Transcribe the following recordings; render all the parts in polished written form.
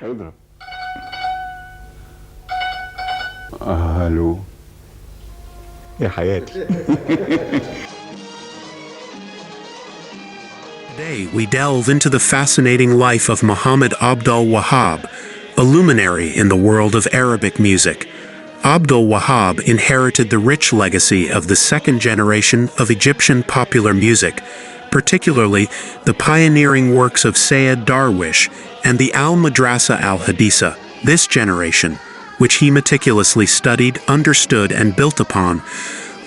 اضرب. الو يا حياتي. Today, we delve into the fascinating life of Mohammed Abdel Wahab, a luminary in the world of Arabic music. Abdel Wahab inherited the rich legacy of the second generation of Egyptian popular music, particularly the pioneering works of Sayyid Darwish and the Al-Madrasa al-Hadisa. This generation, which he meticulously studied, understood, and built upon,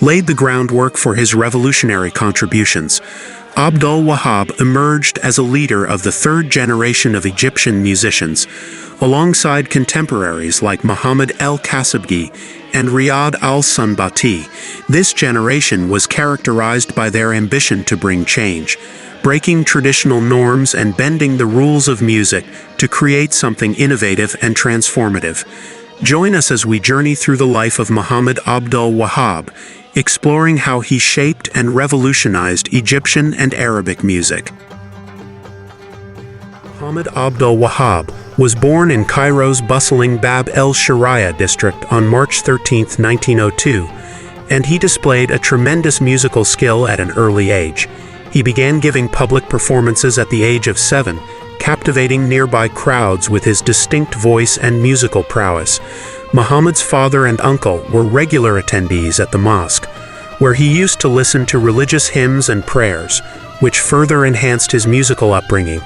laid the groundwork for his revolutionary contributions. Abdel Wahab emerged as a leader of the third generation of Egyptian musicians, alongside contemporaries like Mohammed el-Kasabgi and Riyad al-Sunbati. This generation was characterized by their ambition to bring change, breaking traditional norms and bending the rules of music to create something innovative and transformative. Join us as we journey through the life of Mohammed Abdel Wahab, exploring how he shaped and revolutionized Egyptian and Arabic music. Mohammed Abdel Wahab was born in Cairo's bustling Bab el-Sharia district on March 13, 1902, and he displayed a tremendous musical skill at an early age. He began giving public performances at the age of 7, captivating nearby crowds with his distinct voice and musical prowess. Muhammad's father and uncle were regular attendees at the mosque, where he used to listen to religious hymns and prayers, which further enhanced his musical upbringing.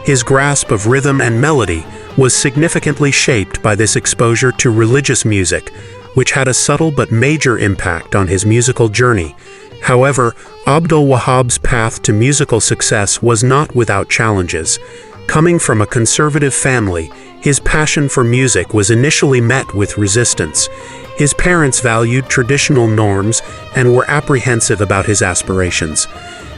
His grasp of rhythm and melody was significantly shaped by this exposure to religious music, which had a subtle but major impact on his musical journey. However, Abdel Wahab's path to musical success was not without challenges. Coming from a conservative family, his passion for music was initially met with resistance. His parents valued traditional norms and were apprehensive about his aspirations.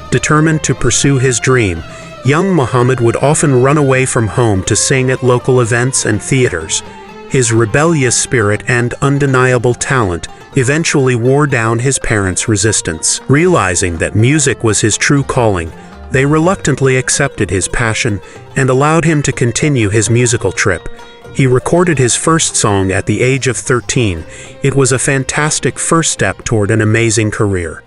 Determined to pursue his dream, young Mohammed would often run away from home to sing at local events and theaters. His rebellious spirit and undeniable talent eventually wore down his parents' resistance. Realizing that music was his true calling, they reluctantly accepted his passion and allowed him to continue his musical trip. He recorded his first song at the age of 13. It was a fantastic first step toward an amazing career.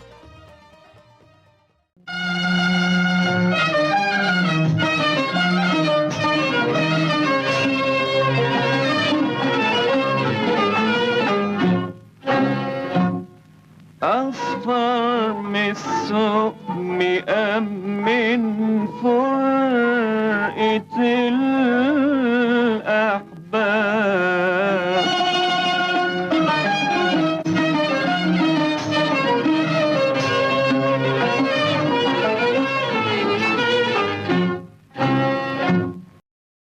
أصفر من السوق مأمن فرقة الأحباب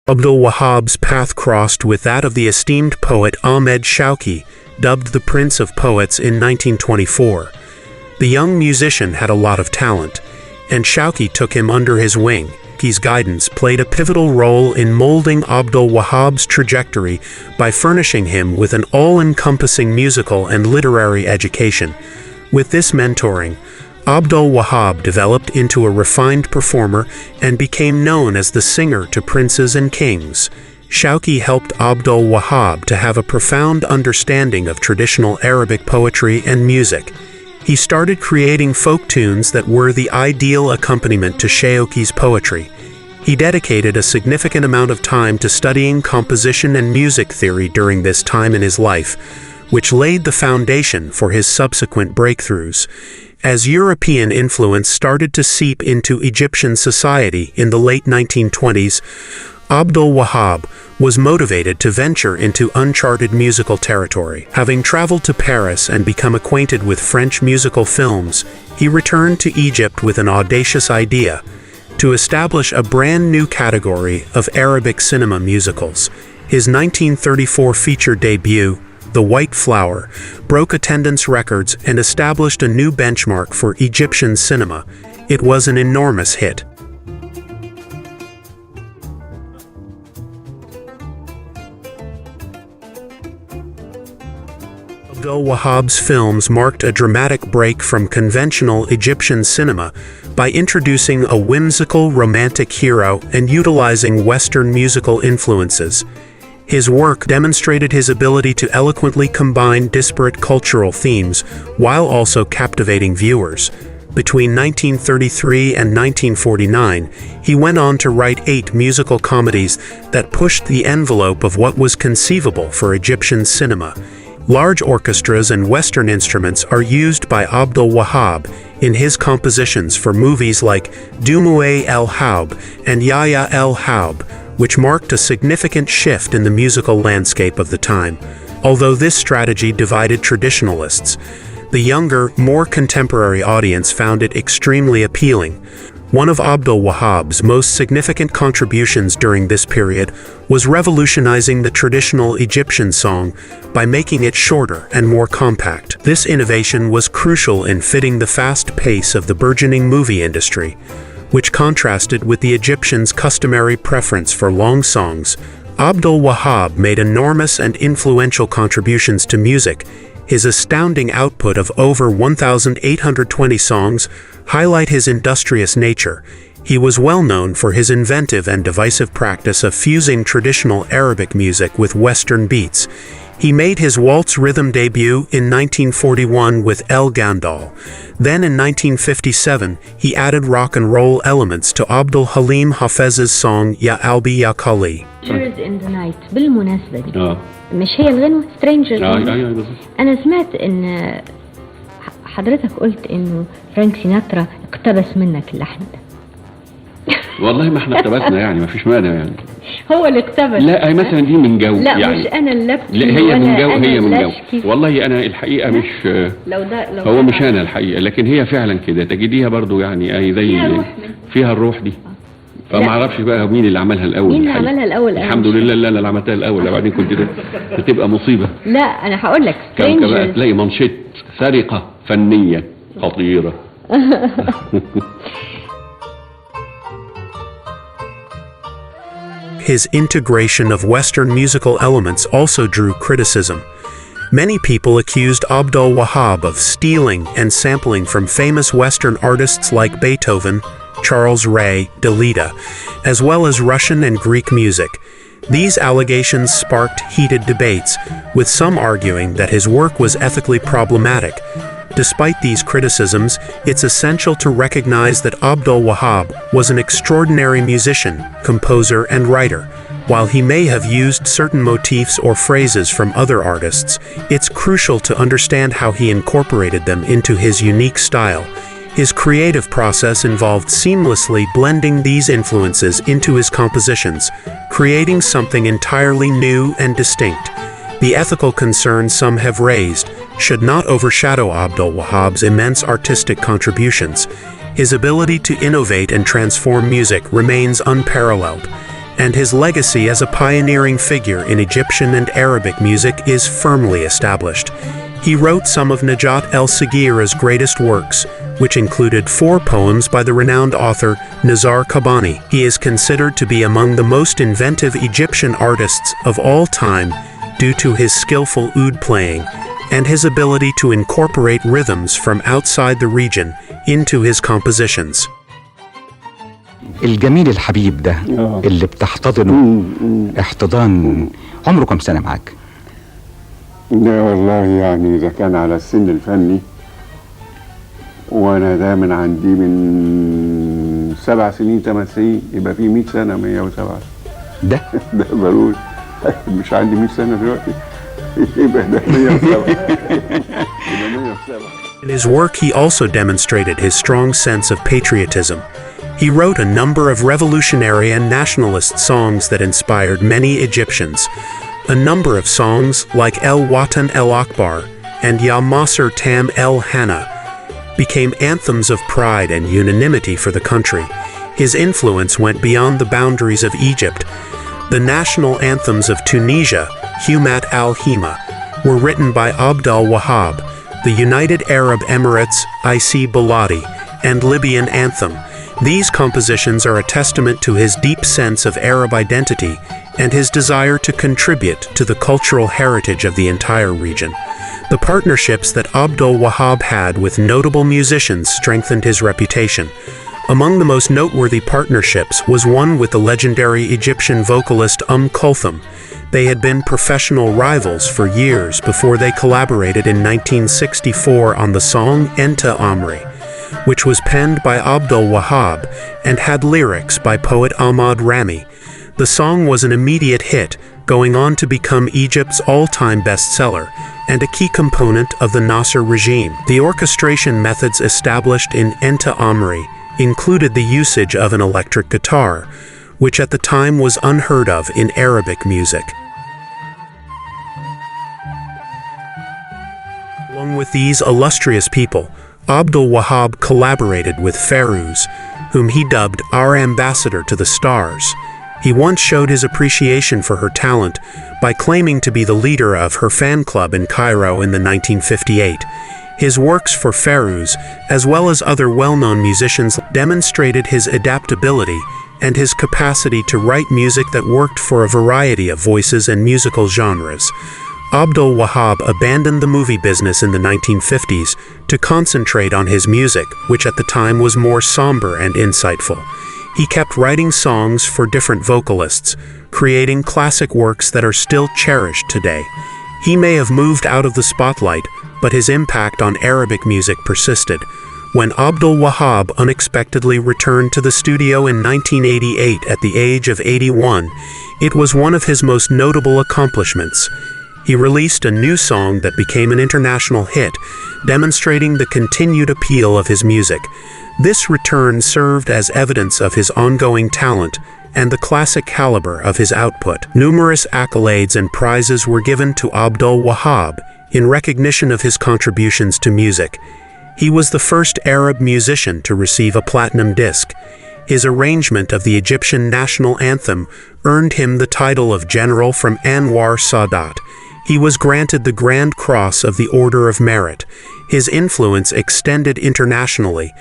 Abdel Wahab's path crossed with that of the esteemed poet Ahmed Shawki, dubbed the Prince of Poets in 1924. The young musician had a lot of talent, and Shawki took him under his wing. His guidance played a pivotal role in molding Abdel Wahab's trajectory by furnishing him with an all-encompassing musical and literary education. With this mentoring, Abdel Wahab developed into a refined performer and became known as the singer to princes and kings. Shawki helped Abdel Wahab to have a profound understanding of traditional Arabic poetry and music. He started creating folk tunes that were the ideal accompaniment to Shawki's poetry. He dedicated a significant amount of time to studying composition and music theory during this time in his life, which laid the foundation for his subsequent breakthroughs. As European influence started to seep into Egyptian society in the late 1920s, Abdel Wahab was motivated to venture into uncharted musical territory. Having traveled to Paris and become acquainted with French musical films, he returned to Egypt with an audacious idea: to establish a brand new category of Arabic cinema musicals. His 1934 feature debut, The White Flower, broke attendance records and established a new benchmark for Egyptian cinema. It was an enormous hit. Abdel Wahab's films marked a dramatic break from conventional Egyptian cinema by introducing a whimsical romantic hero and utilizing Western musical influences. His work demonstrated his ability to eloquently combine disparate cultural themes while also captivating viewers. Between 1933 and 1949, he went on to write 8 musical comedies that pushed the envelope of what was conceivable for Egyptian cinema. Large orchestras and Western instruments are used by Abdel Wahab in his compositions for movies like Dumoué El Haub and Yahya El Haub, which marked a significant shift in the musical landscape of the time. Although this strategy divided traditionalists, the younger, more contemporary audience found it extremely appealing. One of Abdel Wahab's most significant contributions during this period was revolutionizing the traditional Egyptian song by making it shorter and more compact. This innovation was crucial in fitting the fast pace of the burgeoning movie industry, which contrasted with the Egyptians' customary preference for long songs. Abdel Wahab made enormous and influential contributions to music. His astounding output of over 1,820 songs highlight his industrious nature. He was well known for his inventive and divisive practice of fusing traditional Arabic music with Western beats. He made his waltz rhythm debut in 1941 with El Gandal. Then in 1957, he added rock and roll elements to Abdul Halim Hafez's song Ya Albi Ya Kali. Strangers in the Night بالمناسبة دي مش هي الغنوة Strangers أنا سمعت إن حضرتك قلت إنه فرانك سيناترا اقتبس منك اللحن ده. والله ما احنا اقتبسنا يعني ما فيش مانع يعني. هو اللي اقتبس. لا هي مثلا دي من جو لا يعني. مش أنا اللي أبكي. لا هي من جو هي من جو. والله أنا الحقيقة مش لو هو مش أنا الحقيقة لكن هي فعلا كده تجديها برضو يعني أي زي فيها الروح دي. فما اعرفش بقى مين اللي عملها الأول. مين اللي عملها الأول؟ الحمد لله لا اللي عملتها الأول وبعدين كنت هتبقى مصيبة. لا أنا هقول لك. كان بقى تلاقي منشط سرقة فنية خطيرة. His integration of Western musical elements also drew criticism. Many people accused Abdel Wahab of stealing and sampling from famous Western artists like Beethoven, Charles Ray, Dalida, as well as Russian and Greek music. These allegations sparked heated debates, with some arguing that his work was ethically problematic. Despite these criticisms, it's essential to recognize that Abdel Wahab was an extraordinary musician, composer, and writer. While he may have used certain motifs or phrases from other artists, it's crucial to understand how he incorporated them into his unique style. His creative process involved seamlessly blending these influences into his compositions, creating something entirely new and distinct. The ethical concerns some have raised should not overshadow Abdel Wahab's immense artistic contributions. His ability to innovate and transform music remains unparalleled, and his legacy as a pioneering figure in Egyptian and Arabic music is firmly established. He wrote some of Najat el-Saghira's greatest works, which included 4 poems by the renowned author Nizar Qabbani. He is considered to be among the most inventive Egyptian artists of all time due to his skillful oud playing and his ability to incorporate rhythms from outside the region into his compositions. الجميل الحبيب ده اللي بتحتضنه احتضان عمره كم سنة معاك؟ لا والله يعني إذا كان على السن الفني وأنا ده من عندي من 7 سنين 8 سنين يبقى في 100 سنة 107 ده بقول مش عندي 100 سنة دلوقتي يبقى ده 107 In his work, he also demonstrated his strong sense of patriotism. He wrote a number of revolutionary and nationalist songs that inspired many Egyptians. A number of songs, like El Watan El Akbar and Ya Masr Tam El Hana, became anthems of pride and unanimity for the country. His influence went beyond the boundaries of Egypt. The national anthems of Tunisia, Humat al-Hima, were written by Abdel Wahab, the United Arab Emirates, IC Baladi, and Libyan Anthem. These compositions are a testament to his deep sense of Arab identity and his desire to contribute to the cultural heritage of the entire region. The partnerships that Abdel Wahab had with notable musicians strengthened his reputation. Among the most noteworthy partnerships was one with the legendary Egyptian vocalist Kulthum. They had been professional rivals for years before they collaborated in 1964 on the song Enta Amri, which was penned by Abdelwahab and had lyrics by poet Ahmad Rami. The song was an immediate hit, going on to become Egypt's all-time bestseller and a key component of the Nasser regime. The orchestration methods established in Enta Amri included the usage of an electric guitar, which at the time was unheard of in Arabic music. Along with these illustrious people, Abdelwahab collaborated with Fairuz, whom he dubbed our ambassador to the stars. He once showed his appreciation for her talent by claiming to be the leader of her fan club in Cairo in 1958. His works for Fairuz, as well as other well-known musicians, demonstrated his adaptability and his capacity to write music that worked for a variety of voices and musical genres. Abdelwahab abandoned the movie business in the 1950s to concentrate on his music, which at the time was more somber and insightful. He kept writing songs for different vocalists, creating classic works that are still cherished today. He may have moved out of the spotlight, but his impact on Arabic music persisted. When Abdelwahab unexpectedly returned to the studio in 1988 at the age of 81, it was one of his most notable accomplishments. He released a new song that became an international hit, demonstrating the continued appeal of his music. This return served as evidence of his ongoing talent and the classic caliber of his output. Numerous accolades and prizes were given to Abdelwahab in recognition of his contributions to music. He was the first Arab musician to receive a platinum disc. His arrangement of the Egyptian national anthem earned him the title of General from Anwar Sadat. He was granted the Grand Cross of the Order of Merit. His influence extended internationally,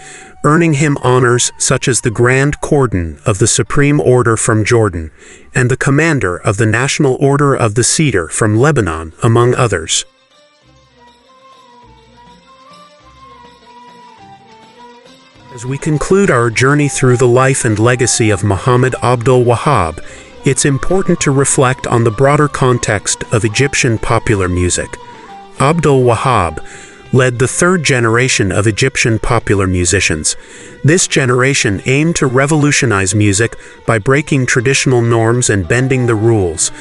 earning him honors such as the Grand Cordon of the Supreme Order from Jordan and the Commander of the National Order of the Cedar from Lebanon, among others. As we conclude our journey through the life and legacy of Mohammed Abdel Wahab, it's important to reflect on the broader context of Egyptian popular music. Abdel Wahab led the third generation of Egyptian popular musicians. This generation aimed to revolutionize music by breaking traditional norms and bending the rules,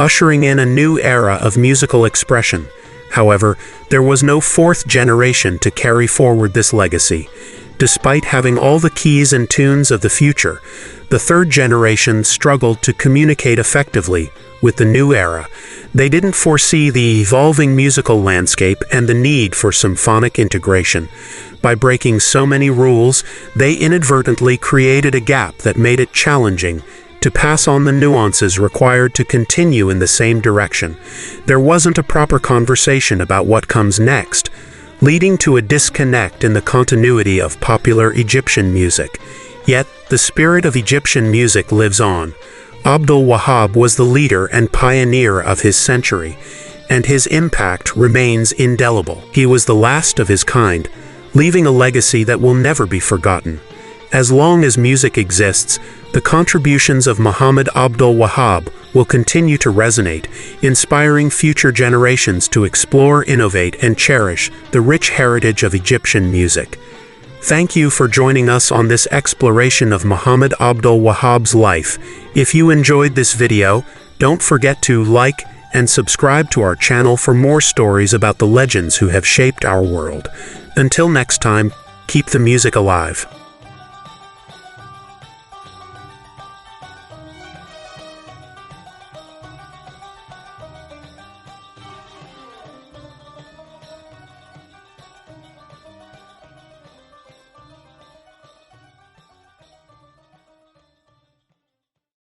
ushering in a new era of musical expression. However, there was no fourth generation to carry forward this legacy. Despite having all the keys and tunes of the future, the third generation struggled to communicate effectively with the new era. They didn't foresee the evolving musical landscape and the need for symphonic integration. By breaking so many rules, they inadvertently created a gap that made it challenging to pass on the nuances required to continue in the same direction. There wasn't a proper conversation about what comes next, leading to a disconnect in the continuity of popular Egyptian music. Yet, the spirit of Egyptian music lives on. Abdel Wahab was the leader and pioneer of his century, and his impact remains indelible. He was the last of his kind, leaving a legacy that will never be forgotten. As long as music exists, the contributions of Mohammed Abdel Wahab will continue to resonate, inspiring future generations to explore, innovate, and cherish the rich heritage of Egyptian music. Thank you for joining us on this exploration of Mohammed Abdel Wahab's life. If you enjoyed this video, don't forget to like and subscribe to our channel for more stories about the legends who have shaped our world. Until next time, keep the music alive.